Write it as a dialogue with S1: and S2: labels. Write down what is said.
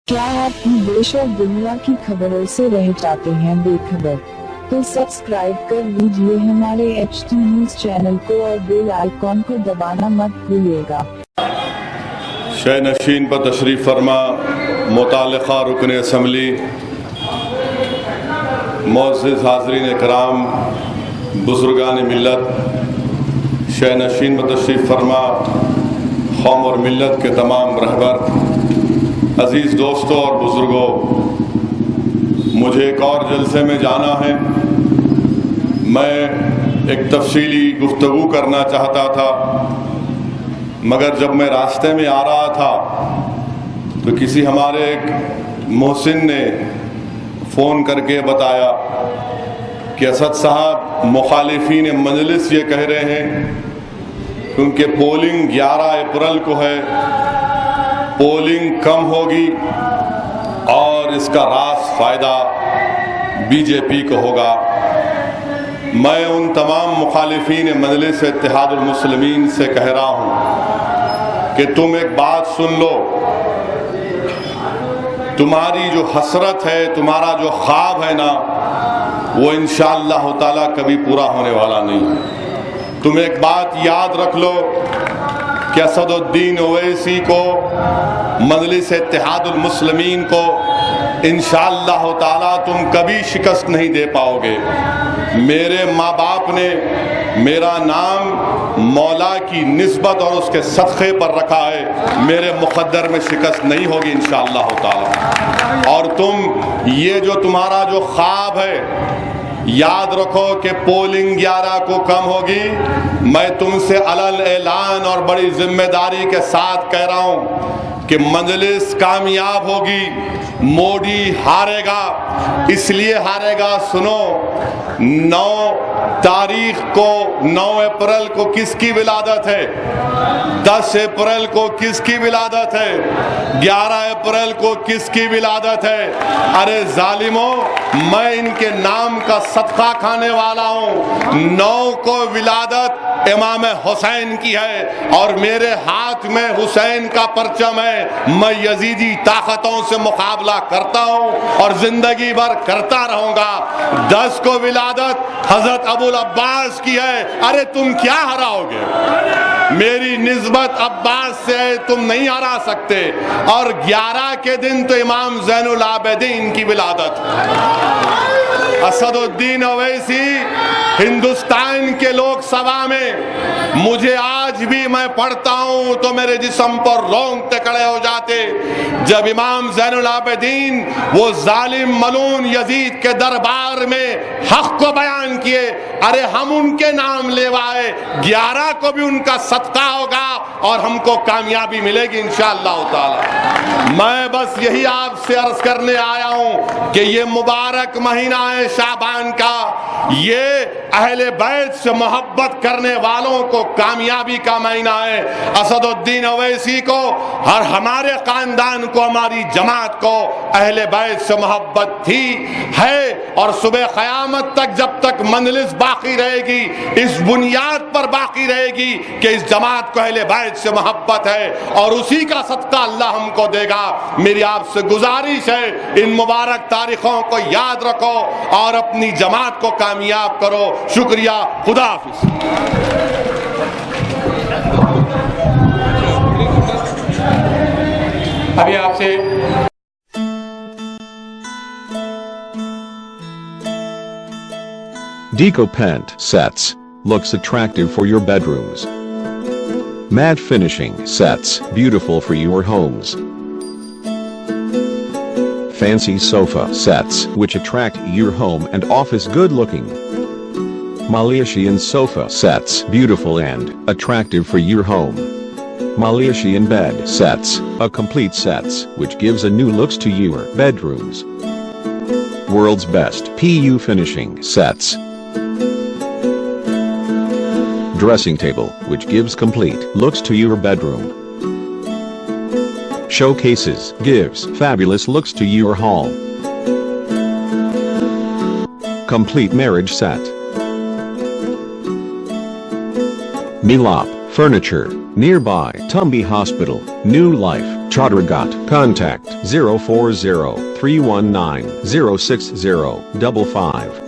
S1: क्या आप भी देश और दुनिया की खबरों से रह जाते हैं बेखबर? तो सब्सक्राइब कर लीजिए हमारे HT न्यूज चैनल को और बेल आइकॉन को दबाना मत भूलिएगा।
S2: शह नशीन पर तशरीफ फरमा मुतालिका रुकन असम्बली, मोअज़्ज़िज़ हाज़रीन इकराम, बुज़ुर्गान मिल्लत, शह नशीन पर तशरीफ फरमा कौम और मिल्लत के तमाम रहबर, अज़ीज़ दोस्तों और बुज़ुर्गों, मुझे एक और जलसे में जाना है। मैं एक तफसीली गुफ्तगू करना चाहता था, मगर जब मैं रास्ते में आ रहा था तो किसी हमारे एक मोहसिन ने फ़ोन करके बताया कि असद साहब मुखालिफीन मजलिस ये कह रहे हैं कि उनके पोलिंग 11 अप्रैल को है, पोलिंग कम होगी और इसका रास फ़ायदा बीजेपी को होगा। मैं उन तमाम मुखालिफीन मजलिस इत्तेहादुल मुस्लिमीन से कह रहा हूँ कि तुम एक बात सुन लो, तुम्हारी जो हसरत है, तुम्हारा जो ख्वाब है ना, वो इंशाअल्लाह ताला कभी पूरा होने वाला नहीं है। तुम एक बात याद रख लो कि असदुद्दीन ओवैसी को, मजलिस इत्तेहादुल मुस्लिमीन को इंशाअल्लाह ताला तुम कभी शिकस्त नहीं दे पाओगे। मेरे माँ बाप ने मेरा नाम मौला की निस्बत और उसके सदक़े पर रखा है, मेरे मुक़द्दर में शिकस्त नहीं होगी इंशाअल्लाह ताला। और तुम ये जो तुम्हारा जो ख्वाब है, याद रखो कि पोलिंग 11 को कम होगी। मैं तुमसे अलल ऐलान और बड़ी जिम्मेदारी के साथ कह रहा हूँ कि मजलिस कामयाब होगी, मोदी हारेगा। इसलिए हारेगा, सुनो, 9 तारीख को, 9 अप्रैल को किसकी विलादत है? 10 अप्रैल को किसकी विलादत है? 11 अप्रैल को किसकी विलादत है? अरे जालिमों, मैं इनके नाम का सदका खाने वाला हूँ। 9 को विलादत इमाम हुसैन की है और मेरे हाथ में हुसैन का परचम है। मैं यजीदी ताकतों से मुकाबला करता हूँ और जिंदगी भर करता रहूंगा। 10 को विलादत हजरत अबुल अब्बास की है। अरे तुम क्या हराओगे? मेरी निस्बत अब्बास से है, तुम नहीं हरा सकते। और 11 के दिन तो इमाम ज़ैनुल आबिदीन की विलादत। असदुद्दीन ओवैसी हिंदुस्तान के लोकसभा में, मुझे आज भी मैं पढ़ता हूं तो मेरे जिस्म पर रोंगटे खड़े हो जाते जब इमाम ज़ैनुल आबिदीन वो जालिम मलून यजीद के दरबार में हक को बयान किए। अरे हम उनके नाम लेवाए, 11 को भी उनका सदका होगा और हमको कामयाबी मिलेगी इंशाअल्लाह ताला। मैं बस यही आपसे अर्ज करने आया हूं कि ये मुबारक महीना है शाबान का, ये अहले बैत से मोहब्बत करने वालों को कामयाबी का महीना है। असदुद्दीन ओवैसी को और हमारे खानदान को, हमारी जमात को अहले बैत से मोहब्बत थी, है और सुबह क़यामत तक जब तक मजलिस बाकी रहेगी, इस बुनियाद पर बाकी रहेगी कि इस जमात को अहले बैत से मोहब्बत है और उसी का सदका अल्लाह हमको देगा। मेरी आपसे गुजारिश है, इन मुबारक तारीखों को याद रखो और अपनी जमात को कामयाब करो। शुक्रिया, खुदा हाफिज।
S3: अभी आपसे
S4: Deco Pent Sets looks attractive for your bedrooms. Matte finishing sets, beautiful for your homes. Fancy sofa sets which attract your home and office good looking. Malaysian sofa sets, beautiful and attractive for your home. Malaysian bed sets, a complete sets which gives a new looks to your bedrooms. World's best PU finishing sets. Dressing table which gives complete looks to your bedroom. Showcases gives fabulous looks to your hall. Complete marriage set. Milap Furniture, nearby Tumby Hospital, New Life, Chadragat. Contact 040 319 06055.